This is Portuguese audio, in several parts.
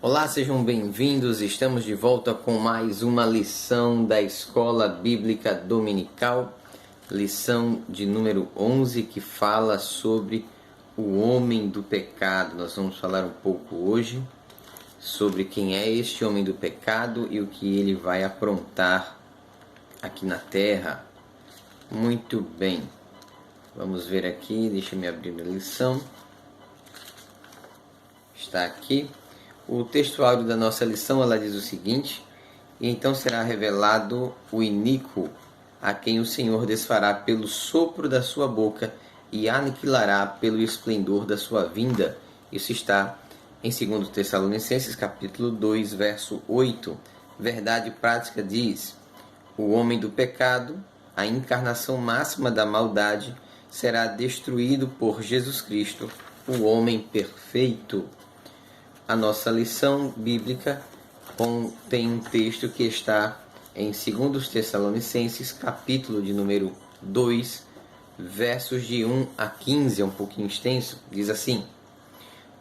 Olá, sejam bem-vindos. Estamos de volta com mais uma lição da Escola Bíblica Dominical, lição de número 11, que fala sobre o homem do pecado. Nós vamos falar um pouco hoje sobre quem é este homem do pecado e o que ele vai aprontar aqui na terra. Muito bem, vamos ver aqui, deixa eu abrir a lição. Está aqui. O texto áudio da nossa lição, ela diz o seguinte: e então será revelado o iníquo, a quem o Senhor desfará pelo sopro da sua boca e aniquilará pelo esplendor da sua vinda. Isso está em 2 Tessalonicenses, capítulo 2, verso 8. Verdade prática diz: o homem do pecado, a encarnação máxima da maldade, será destruído por Jesus Cristo, o homem perfeito. A nossa lição bíblica tem um texto que está em 2 Tessalonicenses, capítulo de número 2, versos de 1 a 15, é um pouquinho extenso, diz assim: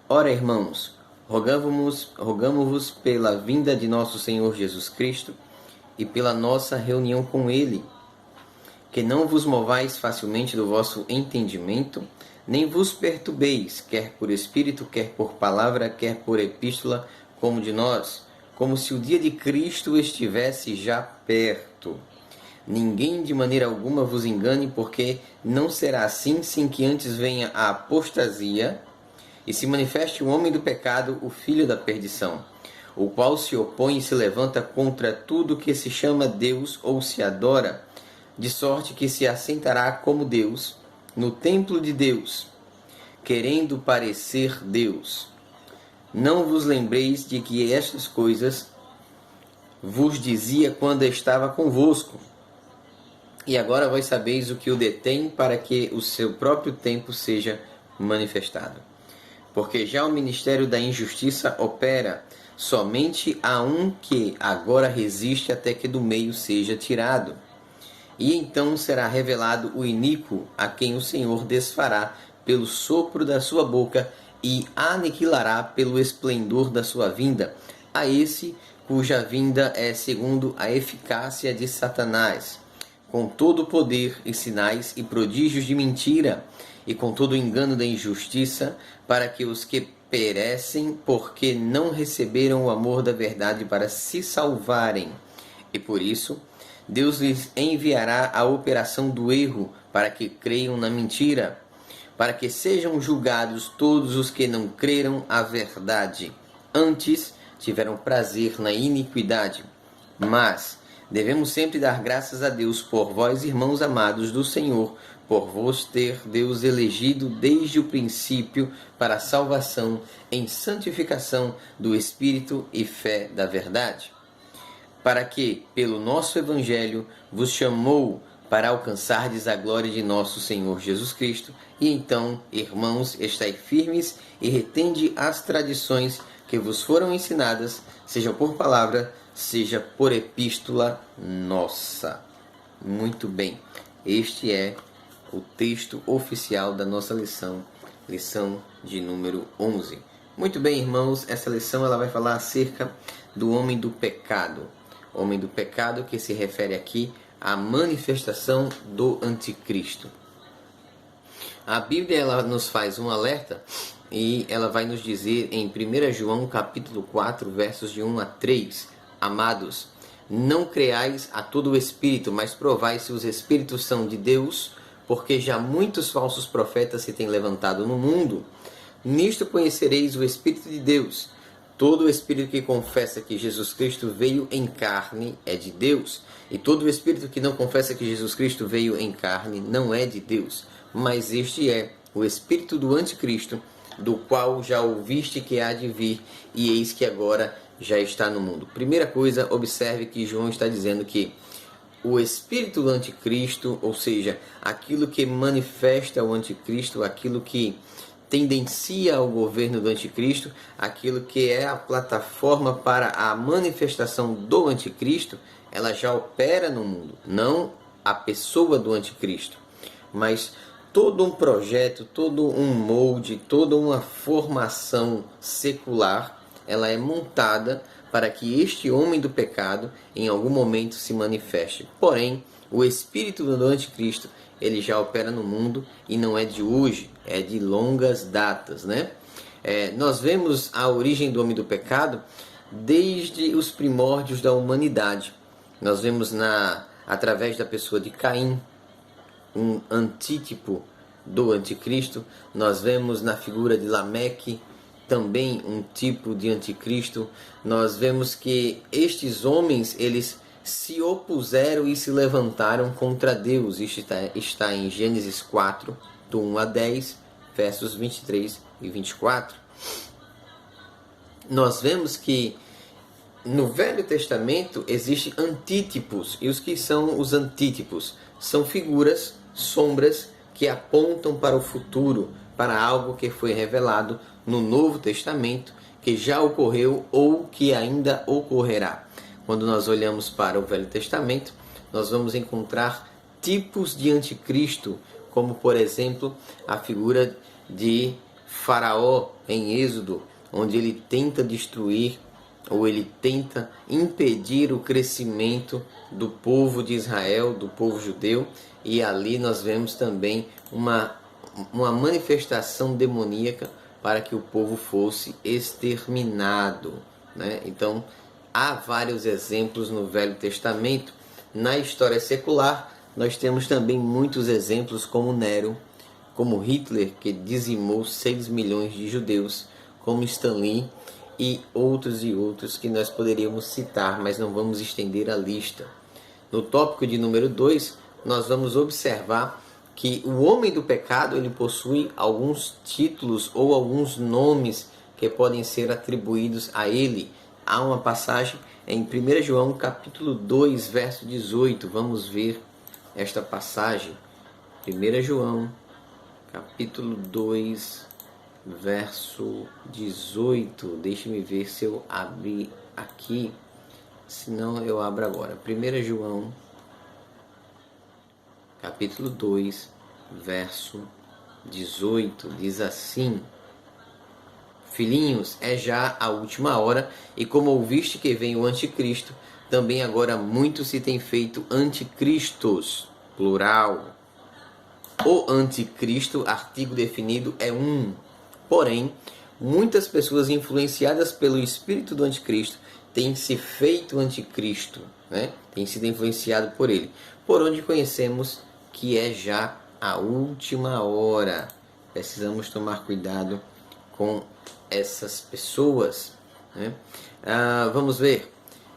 Ora, irmãos, rogamo-vos pela vinda de nosso Senhor Jesus Cristo e pela nossa reunião com Ele, que não vos movais facilmente do vosso entendimento, nem vos perturbeis, quer por espírito, quer por palavra, quer por epístola, como de nós, como se o dia de Cristo estivesse já perto. Ninguém de maneira alguma vos engane, porque não será assim sem que antes venha a apostasia e se manifeste o homem do pecado, o filho da perdição, o qual se opõe e se levanta contra tudo que se chama Deus ou se adora, de sorte que se assentará como Deus no templo de Deus, querendo parecer Deus. Não vos lembreis de que estas coisas vos dizia quando estava convosco, e agora vós sabeis o que o detém, para que o seu próprio tempo seja manifestado. Porque já o ministério da injustiça opera, somente há um que agora resiste até que do meio seja tirado. E então será revelado o iníquo, a quem o Senhor desfará pelo sopro da sua boca e aniquilará pelo esplendor da sua vinda, a esse cuja vinda é segundo a eficácia de Satanás, com todo o poder e sinais e prodígios de mentira, e com todo o engano da injustiça, para que os que perecem, porque não receberam o amor da verdade para se salvarem. E por isso Deus lhes enviará a operação do erro, para que creiam na mentira, para que sejam julgados todos os que não creram a verdade, antes tiveram prazer na iniquidade. Mas devemos sempre dar graças a Deus por vós, irmãos amados do Senhor, por vos ter Deus elegido desde o princípio para a salvação em santificação do Espírito e fé da verdade, para que, pelo nosso Evangelho, vos chamou para alcançardes a glória de nosso Senhor Jesus Cristo. E então, irmãos, estai firmes e retende as tradições que vos foram ensinadas, seja por palavra, seja por epístola nossa. Muito bem, este é o texto oficial da nossa lição, lição de número 11. Muito bem, irmãos, essa lição ela vai falar acerca do homem do pecado. Homem do pecado, que se refere aqui à manifestação do anticristo. A Bíblia ela nos faz um alerta e ela vai nos dizer em 1 João capítulo 4, versos de 1 a 3, amados, não creais a todo o espírito, mas provai se os espíritos são de Deus, porque já muitos falsos profetas se têm levantado no mundo. Nisto conhecereis o Espírito de Deus. Todo espírito que confessa que Jesus Cristo veio em carne é de Deus, e todo espírito que não confessa que Jesus Cristo veio em carne não é de Deus, mas este é o espírito do anticristo, do qual já ouviste que há de vir, e eis que agora já está no mundo. Primeira coisa, observe que João está dizendo que o espírito do anticristo, ou seja, aquilo que manifesta o anticristo, aquilo que tendencia ao governo do anticristo, aquilo que é a plataforma para a manifestação do anticristo, ela já opera no mundo, não a pessoa do anticristo, mas todo um projeto, todo um molde, toda uma formação secular ela é montada para que este homem do pecado em algum momento se manifeste. Porém, o espírito do anticristo, ele já opera no mundo e não é de hoje, é de longas datas, né? Nós vemos a origem do homem do pecado desde os primórdios da humanidade. Nós vemos através da pessoa de Caim, um antítipo do anticristo. Nós vemos na figura de Lameque também um tipo de anticristo. Nós vemos que estes homens, eles se opuseram e se levantaram contra Deus. Isto está em Gênesis 4, do 1 a 10, versos 23 e 24. Nós vemos que no Velho Testamento existem antítipos. E os que são os antítipos? São figuras, sombras, que apontam para o futuro, para algo que foi revelado no Novo Testamento, que já ocorreu ou que ainda ocorrerá. Quando nós olhamos para o Velho Testamento, nós vamos encontrar tipos de anticristo, como por exemplo a figura de Faraó em Êxodo, onde ele tenta destruir ou ele tenta impedir o crescimento do povo de Israel, do povo judeu, e ali nós vemos também uma manifestação demoníaca para que o povo fosse exterminado, né? Então, há vários exemplos no Velho Testamento. Na história secular, nós temos também muitos exemplos como Nero, como Hitler, que dizimou 6 milhões de judeus, como Stalin e outros que nós poderíamos citar, mas não vamos estender a lista. No tópico de número 2, nós vamos observar que o homem do pecado ele possui alguns títulos ou alguns nomes que podem ser atribuídos a ele. Há uma passagem em 1 João capítulo 2, verso 18. Vamos ver esta passagem. 1 João capítulo 2, verso 18. Deixe-me ver se eu abri aqui. Se não, eu abro agora. 1 João capítulo 2, verso 18. Diz assim: Filhinhos, é já a última hora, e como ouviste que vem o anticristo, também agora muito se tem feito anticristos, plural. O anticristo, artigo definido, é um. Porém, muitas pessoas influenciadas pelo espírito do anticristo têm se feito anticristo, né? Têm sido influenciado por ele, por onde conhecemos que é já a última hora. Precisamos tomar cuidado com essas pessoas, né? Vamos ver.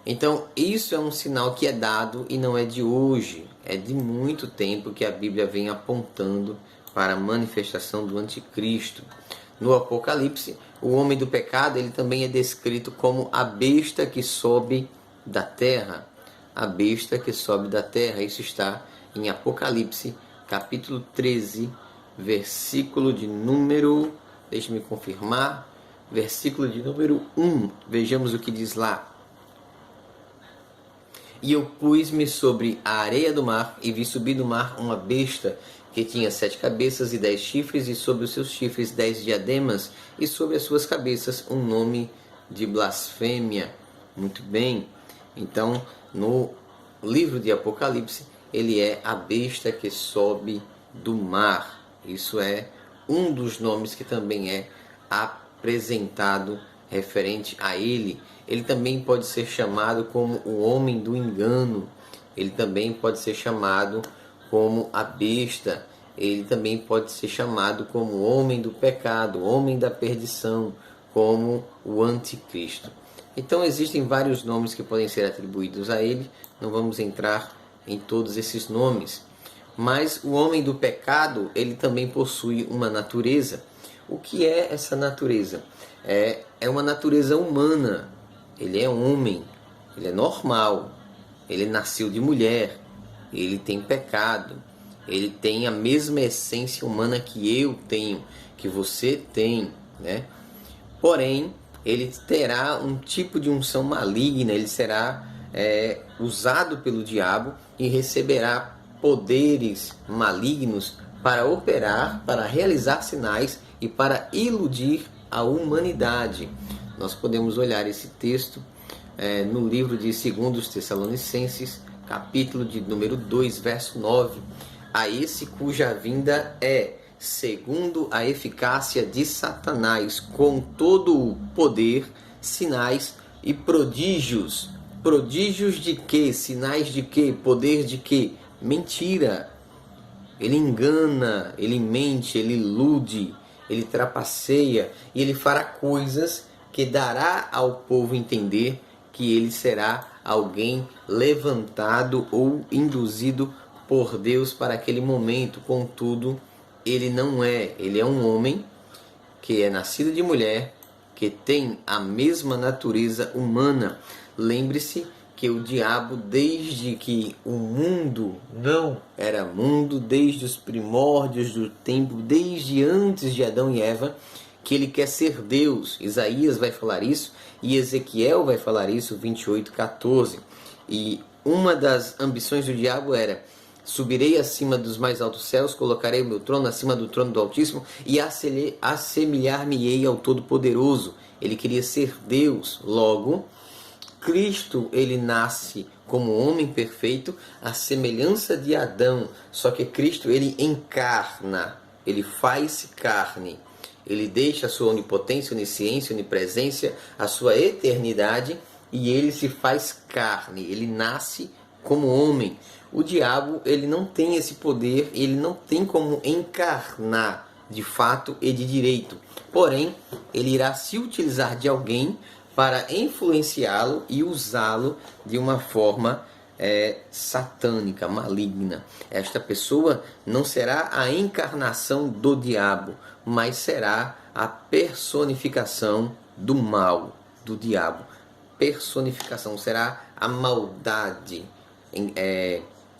Então, isso é um sinal que é dado e não é de hoje, é de muito tempo que a Bíblia vem apontando para a manifestação do anticristo. No Apocalipse, o homem do pecado ele também é descrito como a besta que sobe da terra. A besta que sobe da terra. Isso está em Apocalipse, capítulo 13, versículo de número... Deixe-me confirmar. Versículo de número 1. Vejamos o que diz lá. E eu pus-me sobre a areia do mar e vi subir do mar uma besta que tinha 7 cabeças e 10 chifres, e sobre os seus chifres 10 diademas, e sobre as suas cabeças um nome de blasfêmia. Muito bem. Então, no livro de Apocalipse, ele é a besta que sobe do mar. Isso é um dos nomes que também é apresentado referente a ele. Ele também pode ser chamado como o homem do engano. Ele também pode ser chamado como a besta. Ele também pode ser chamado como o homem do pecado, homem da perdição, como o anticristo. Então existem vários nomes que podem ser atribuídos a ele. Não vamos entrar em todos esses nomes. Mas o homem do pecado, ele também possui uma natureza. O que é essa natureza? É uma natureza humana. Ele é homem, ele é normal, ele nasceu de mulher, ele tem pecado, ele tem a mesma essência humana que eu tenho, que você tem, né? Porém, ele terá um tipo de unção maligna, ele será usado pelo diabo e receberá poderes malignos para operar, para realizar sinais e para iludir a humanidade. Nós podemos olhar esse texto no livro de 2 Tessalonicenses, capítulo de número 2, verso 9. A esse cuja vinda é segundo a eficácia de Satanás, com todo o poder, sinais e prodígios. Prodígios de quê? Sinais de quê? Poder de quê? Mentira. Ele engana, ele mente, ele ilude, ele trapaceia e ele fará coisas que dará ao povo entender que ele será alguém levantado ou induzido por Deus para aquele momento. Contudo, ele não é. Ele é um homem que é nascido de mulher, que tem a mesma natureza humana. Lembre-se que o diabo, desde que o mundo não era mundo, desde os primórdios do tempo, desde antes de Adão e Eva, que ele quer ser Deus. Isaías vai falar isso e Ezequiel vai falar isso, 28:14. E uma das ambições do diabo era: subirei acima dos mais altos céus, colocarei o meu trono acima do trono do Altíssimo e assemelhar-me-ei ao Todo-Poderoso. Ele queria ser Deus. Logo, Cristo, ele nasce como homem perfeito, à semelhança de Adão. Só que Cristo, ele encarna, ele faz carne. Ele deixa a sua onipotência, onisciência, onipresença, a sua eternidade, e ele se faz carne. Ele nasce como homem. O diabo, ele não tem esse poder, ele não tem como encarnar de fato e de direito. Porém, ele irá se utilizar de alguém para influenciá-lo e usá-lo de uma forma satânica, maligna. Esta pessoa não será a encarnação do diabo, mas será a personificação do mal, do diabo. Personificação será a maldade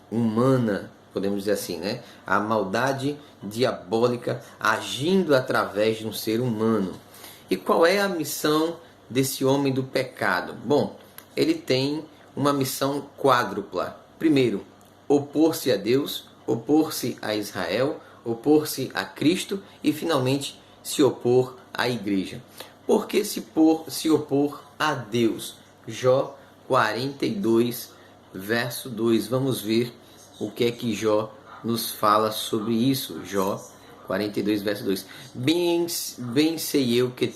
humana, podemos dizer assim, né? A maldade diabólica agindo através de um ser humano. E qual é a missão desse homem do pecado? Bom, ele tem uma missão quádrupla. Primeiro, opor-se a Deus, opor-se a Israel, opor-se a Cristo e, finalmente, se opor à igreja. Por que se opor a Deus? Jó 42, verso 2. Vamos ver o que é que Jó nos fala sobre isso. Jó 42, verso 2. Bem sei eu que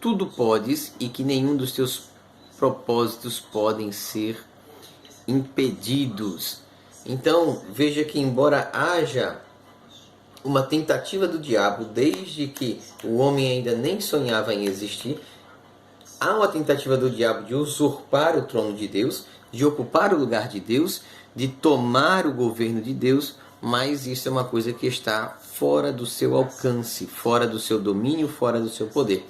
tudo podes e que nenhum dos teus propósitos podem ser impedidos. Então, veja que embora haja uma tentativa do diabo, desde que o homem ainda nem sonhava em existir, há uma tentativa do diabo de usurpar o trono de Deus, de ocupar o lugar de Deus, de tomar o governo de Deus, mas isso é uma coisa que está fora do seu alcance, fora do seu domínio, fora do seu poder.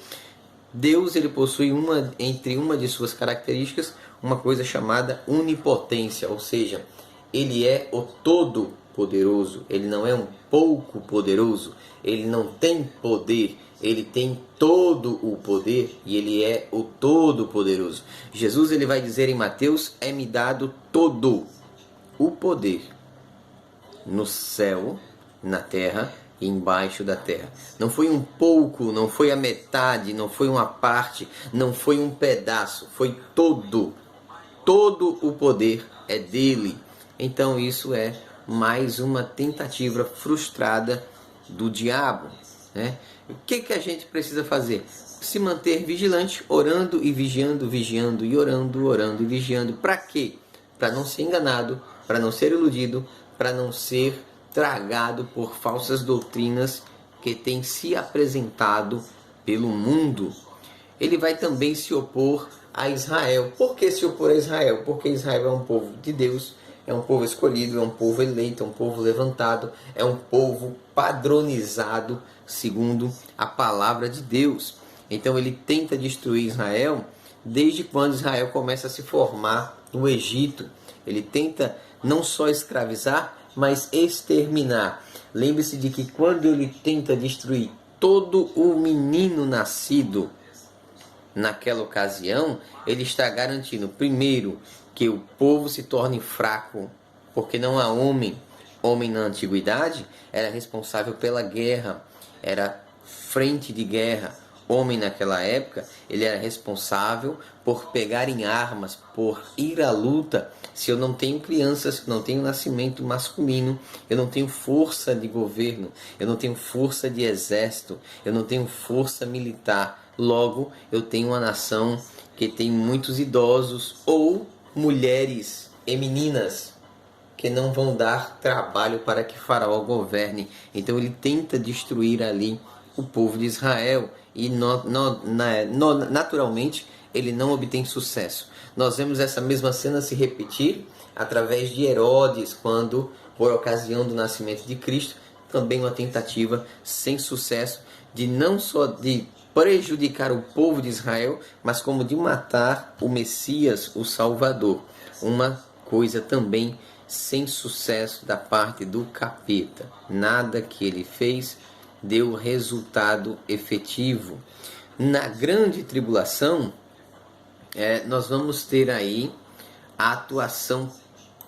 Deus, ele possui entre uma de suas características uma coisa chamada onipotência, ou seja, ele é o todo-poderoso, ele não é um pouco poderoso, ele não tem poder, ele tem todo o poder e ele é o todo-poderoso. Jesus, ele vai dizer em Mateus: é-me dado todo o poder no céu, na terra e embaixo da terra. Não foi um pouco, não foi a metade, não foi uma parte, não foi um pedaço, foi todo. Todo o poder é dele. Então isso é mais uma tentativa frustrada do diabo, né? O que a gente precisa fazer? Se manter vigilante, orando e vigiando, vigiando e orando, orando e vigiando. Para quê? Para não ser enganado, para não ser iludido, para não ser tragado por falsas doutrinas que têm se apresentado pelo mundo. Ele vai também se opor a Israel. Por que se opor a Israel? Porque Israel é um povo de Deus, é um povo escolhido, é um povo eleito, é um povo levantado, é um povo padronizado segundo a palavra de Deus. Então ele tenta destruir Israel desde quando Israel começa a se formar no Egito. Ele tenta não só escravizar, mas exterminar. Lembre-se de que quando ele tenta destruir todo o menino nascido naquela ocasião, ele está garantindo, primeiro, que o povo se torne fraco, porque não há homem. Homem na antiguidade era responsável pela guerra, era frente de guerra. homem naquela época, ele era responsável por pegar em armas, por ir à luta. Se eu não tenho crianças, se eu não tenho nascimento masculino, eu não tenho força de governo, eu não tenho força de exército, eu não tenho força militar. Logo, eu tenho uma nação que tem muitos idosos ou mulheres e meninas que não vão dar trabalho para que Faraó governe. Então ele tenta destruir ali o povo de Israel e naturalmente ele não obtém sucesso. Nós vemos essa mesma cena se repetir através de Herodes, quando, por ocasião do nascimento de Cristo, também uma tentativa sem sucesso de não só de prejudicar o povo de Israel, mas como de matar o Messias, o Salvador. Uma coisa também sem sucesso da parte do capeta. Nada que ele fez deu resultado efetivo. Na grande tribulação, nós vamos ter aí a atuação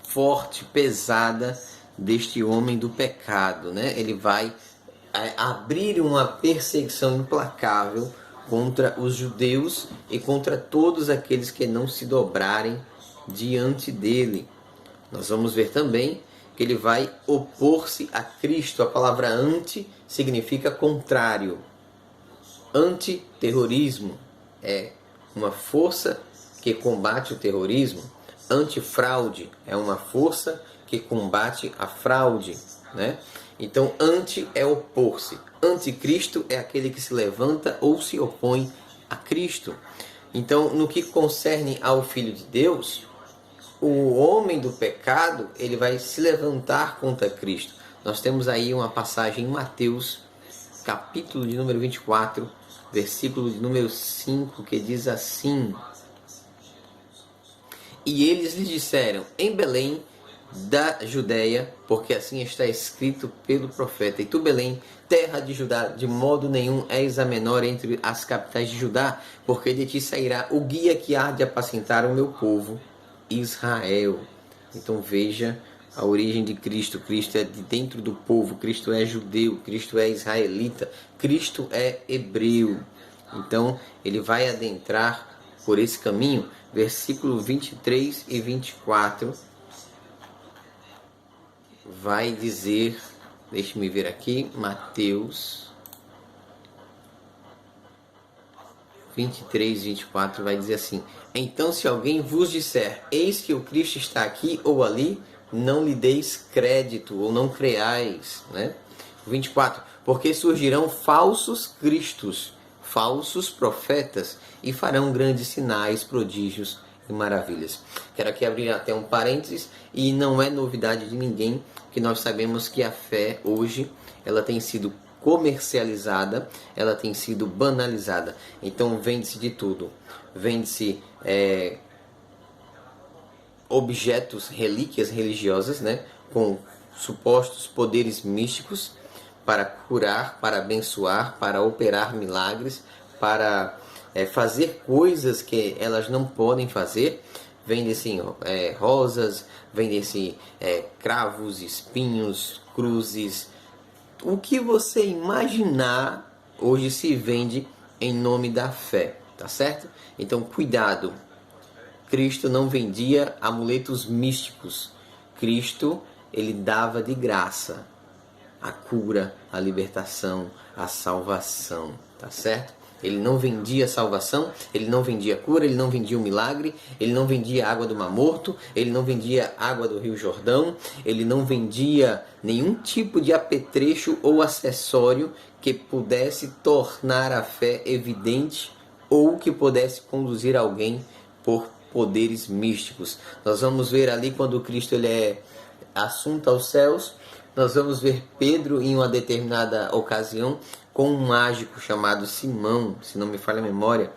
forte, pesada deste homem do pecado, né? Ele vai abrir uma perseguição implacável contra os judeus e contra todos aqueles que não se dobrarem diante dele. Nós vamos ver também que ele vai opor-se a Cristo. A palavra anti significa contrário. Antiterrorismo é uma força que combate o terrorismo. Antifraude é uma força que combate a fraude, né? Então, anti é opor-se. Anticristo é aquele que se levanta ou se opõe a Cristo. Então, no que concerne ao Filho de Deus, o homem do pecado, ele vai se levantar contra Cristo. Nós temos aí uma passagem em Mateus, capítulo de número 24, versículo de número 5, que diz assim: E eles lhe disseram, em Belém da Judéia, porque assim está escrito pelo profeta: E tu, Belém, terra de Judá, de modo nenhum és a menor entre as capitais de Judá, porque de ti sairá o guia que há de apacentar o meu povo Israel. Então veja a origem de Cristo. Cristo é de dentro do povo, Cristo é judeu, Cristo é israelita, Cristo é hebreu. Então ele vai adentrar por esse caminho. Versículo 23 e 24 vai dizer, deixe-me ver aqui, Mateus 23, 24 vai dizer assim: Então se alguém vos disser, eis que o Cristo está aqui ou ali, não lhe deis crédito ou não creais, né? 24, porque surgirão falsos cristos, falsos profetas, e farão grandes sinais, prodígios e maravilhas. Quero aqui abrir até um parênteses, e não é novidade de ninguém que nós sabemos que a fé hoje, ela tem sido comercializada, ela tem sido banalizada. Então vende-se de tudo. Vende-se objetos, relíquias religiosas, né, com supostos poderes místicos para curar, para abençoar, para operar milagres, para fazer coisas que elas não podem fazer. Vende-se rosas, vende-se cravos, espinhos, cruzes. O que você imaginar hoje se vende em nome da fé, tá certo? Então cuidado. Cristo não vendia amuletos místicos. Cristo, ele dava de graça a cura, a libertação, a salvação, tá certo? Ele não vendia salvação, ele não vendia cura, ele não vendia o milagre, ele não vendia água do Mar Morto, ele não vendia água do Rio Jordão, ele não vendia nenhum tipo de apetrecho ou acessório que pudesse tornar a fé evidente ou que pudesse conduzir alguém por poderes místicos. Nós vamos ver ali quando Cristo ele é assunto aos céus, nós vamos ver Pedro em uma determinada ocasião com um mágico chamado Simão, se não me falha a memória,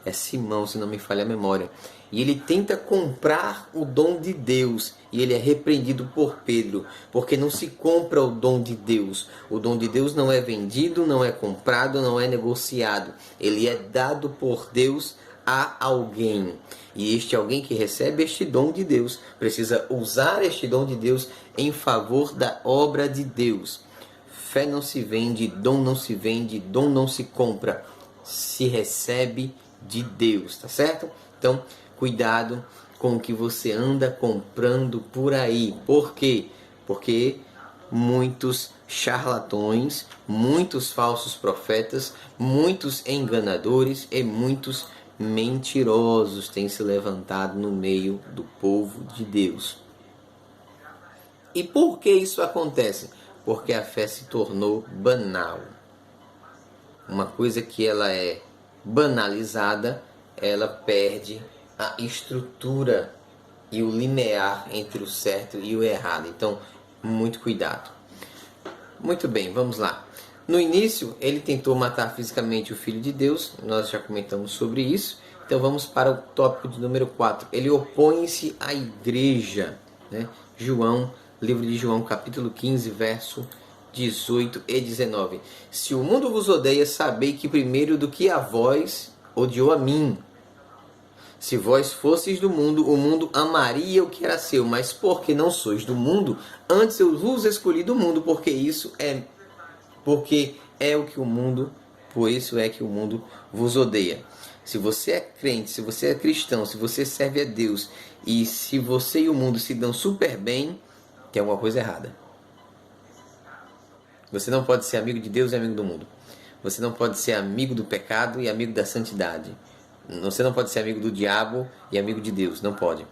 é Simão, se não me falha a memória, e ele tenta comprar o dom de Deus, e ele é repreendido por Pedro, porque não se compra o dom de Deus. O dom de Deus não é vendido, não é comprado, não é negociado, ele é dado por Deus a alguém, e este alguém que recebe este dom de Deus precisa usar este dom de Deus em favor da obra de Deus. Fé não se vende, dom não se vende, dom não se compra. se recebe de Deus, tá certo? Então, cuidado com o que você anda comprando por aí. Por quê? Porque muitos charlatões, muitos falsos profetas, muitos enganadores e muitos mentirosos têm se levantado no meio do povo de Deus. E por que isso acontece? Porque a fé se tornou banal. Uma coisa que ela é banalizada, ela perde a estrutura e o linear entre o certo e o errado. Então, muito cuidado. Muito bem, vamos lá. No início, ele tentou matar fisicamente o Filho de Deus, nós já comentamos sobre isso. Então vamos para o tópico de número 4. Ele opõe-se à igreja, né? Livro de João, capítulo 15, verso 18 e 19. Se o mundo vos odeia, sabei que primeiro do que a vós, odiou a mim. Se vós fosseis do mundo, o mundo amaria o que era seu, mas porque não sois do mundo, antes eu vos escolhi do mundo, porque é o que o mundo, por isso é que o mundo vos odeia. Se você é crente, se você é cristão, se você serve a Deus, e se você e o mundo se dão super bem, tem alguma coisa errada. Você não pode ser amigo de Deus e amigo do mundo. Você não pode ser amigo do pecado e amigo da santidade. Você não pode ser amigo do diabo e amigo de Deus. Não pode.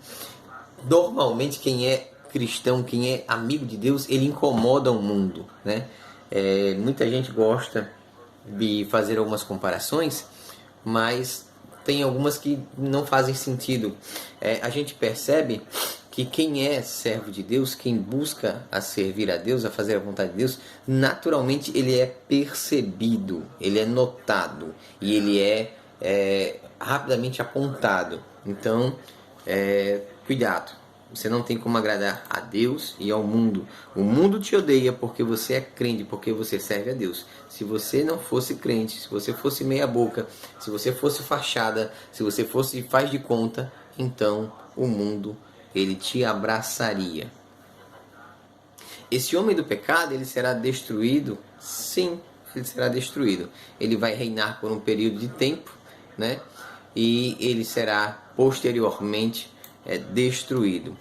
Normalmente quem é cristão, quem é amigo de Deus, ele incomoda o mundo, né? Muita gente gosta de fazer algumas comparações, mas tem algumas que não fazem sentido. A gente percebe que quem é servo de Deus, quem busca a servir a Deus, a fazer a vontade de Deus, naturalmente ele é percebido, ele é notado e ele é rapidamente apontado. Então, cuidado. Você não tem como agradar a Deus e ao mundo. O mundo te odeia porque você é crente, porque você serve a Deus. Se você não fosse crente, se você fosse meia boca, se você fosse fachada, se você fosse faz de conta, então o mundo, ele te abraçaria. Esse homem do pecado, ele será destruído? Sim, ele será destruído. Ele vai reinar por um período de tempo, né? E ele será posteriormente destruído.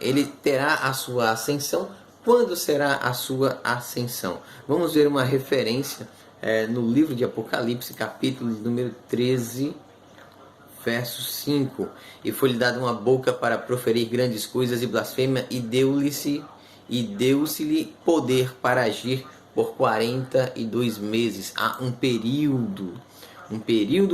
Ele terá a sua ascensão. Quando será a sua ascensão? Vamos ver uma referência no livro de Apocalipse, capítulo número 13, verso 5. E foi-lhe dada uma boca para proferir grandes coisas e blasfêmia, e deu-se-lhe poder para agir por 42 meses. Há um período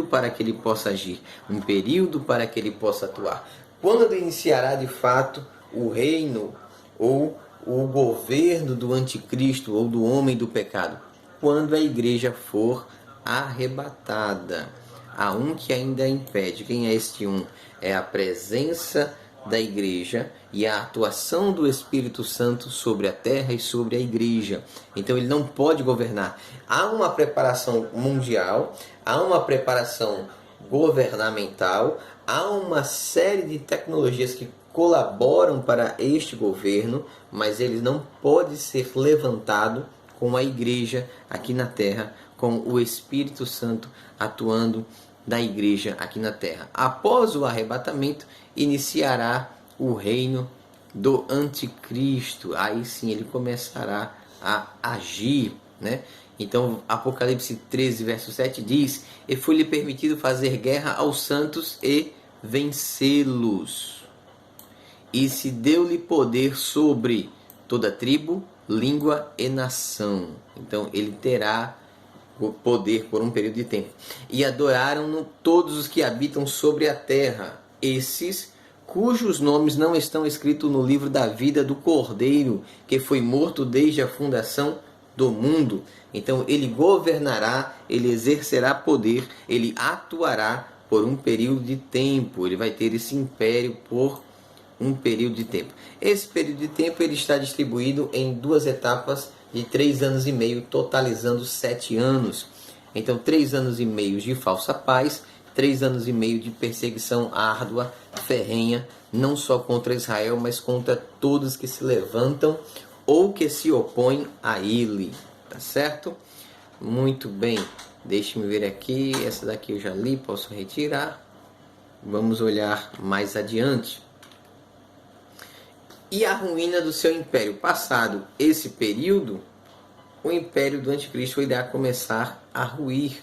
para que ele possa agir, um período para que ele possa atuar. Quando iniciará de fato o reino ou o governo do anticristo ou do homem do pecado? Quando a igreja for arrebatada. Há um que ainda impede. Quem é este um? É a presença da igreja e a atuação do Espírito Santo sobre a terra e sobre a igreja. Então ele não pode governar. Há uma preparação mundial, há uma preparação governamental, há uma série de tecnologias que colaboram para este governo, mas ele não pode ser levantado com a igreja aqui na terra, com o Espírito Santo atuando na igreja aqui na terra. Após o arrebatamento, iniciará o reino do anticristo. Aí sim ele começará a agir, né? Então, Apocalipse 13, verso 7 diz: e foi-lhe permitido fazer guerra aos santos e vencê-los. E se deu-lhe poder sobre toda tribo, língua e nação. Então, ele terá o poder por um período de tempo. E adoraram-no todos os que habitam sobre a terra, esses cujos nomes não estão escritos no livro da vida do Cordeiro, que foi morto desde a fundação do mundo. Então ele governará, ele exercerá poder, ele atuará por um período de tempo, ele vai ter esse império por um período de tempo. Esse período de tempo ele está distribuído em 2 etapas de 3 anos e meio, totalizando 7 anos. Então 3 anos e meio de falsa paz, 3 anos e meio de perseguição árdua, ferrenha, não só contra Israel, mas contra todos que se levantam ou que se opõem a ele. Tá certo? Muito bem. Deixe-me ver aqui, essa daqui eu já li, posso retirar. Vamos olhar mais adiante. E a ruína do seu império. Passado esse período, o império do anticristo irá começar a ruir.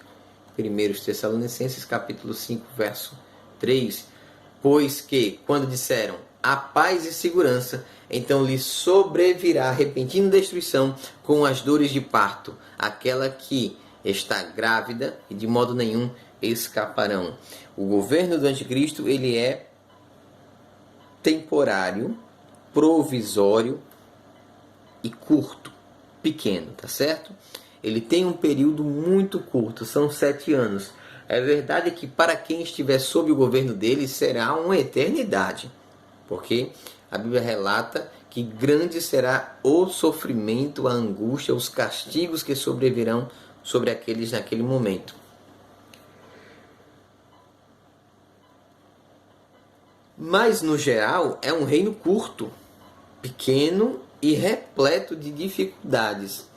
1 Tessalonicenses capítulo 5, verso 3. Pois que, quando disseram a paz e segurança, então lhe sobrevirá repentina destruição com as dores de parto, aquela que está grávida e de modo nenhum escaparão. O governo do anticristo, ele é temporário, provisório e curto, pequeno, tá certo? Ele tem um período muito curto, são 7 anos. É verdade que para quem estiver sob o governo dele será uma eternidade, porque a Bíblia relata que grande será o sofrimento, a angústia, os castigos que sobrevirão sobre aqueles naquele momento. Mas, no geral, é um reino curto, pequeno e repleto de dificuldades.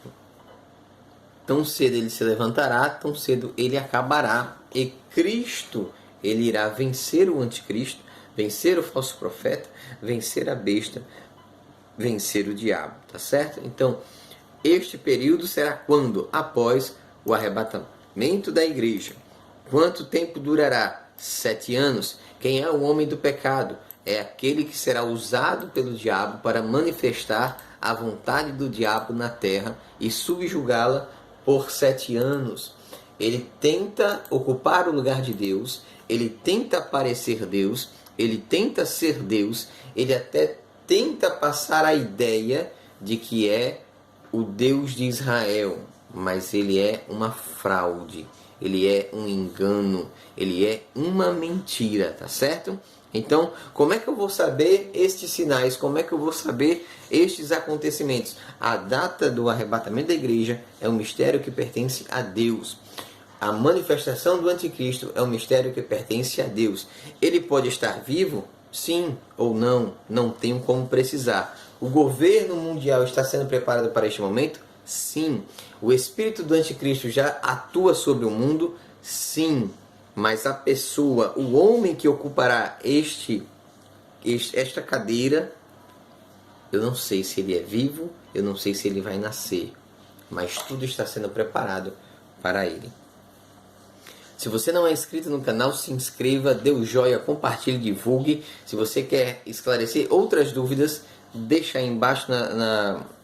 Tão cedo ele se levantará, tão cedo ele acabará. E Cristo, ele irá vencer o anticristo, vencer o falso profeta, vencer a besta, vencer o diabo, tá certo? Então, este período será quando? Após o arrebatamento da igreja. Quanto tempo durará? 7 anos. Quem é o homem do pecado? É aquele que será usado pelo diabo para manifestar a vontade do diabo na terra e subjugá-la por 7 anos. Ele tenta ocupar o lugar de Deus, ele tenta parecer Deus, ele tenta ser Deus, ele até tenta passar a ideia de que é o Deus de Israel, mas ele é uma fraude, ele é um engano, ele é uma mentira, tá certo? Então, como é que eu vou saber estes sinais? Como é que eu vou saber estes acontecimentos? A data do arrebatamento da igreja é um mistério que pertence a Deus. A manifestação do anticristo é um mistério que pertence a Deus. Ele pode estar vivo? Sim ou não? Não tenho como precisar. O governo mundial está sendo preparado para este momento? Sim. O espírito do anticristo já atua sobre o mundo? Sim. Mas a pessoa, o homem que ocupará esta cadeira, eu não sei se ele é vivo, eu não sei se ele vai nascer, mas tudo está sendo preparado para ele. Se você não é inscrito no canal, se inscreva, dê o joinha, compartilhe, divulgue. Se você quer esclarecer outras dúvidas, deixa aí embaixo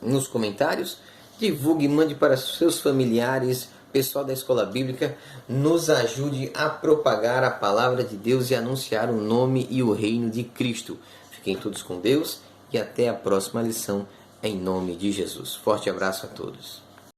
nos comentários. Divulgue, mande para seus familiares, pessoal da escola bíblica. Nos ajude a propagar a palavra de Deus e anunciar o nome e o reino de Cristo. Fiquem todos com Deus e até a próxima lição, em nome de Jesus. Forte abraço a todos.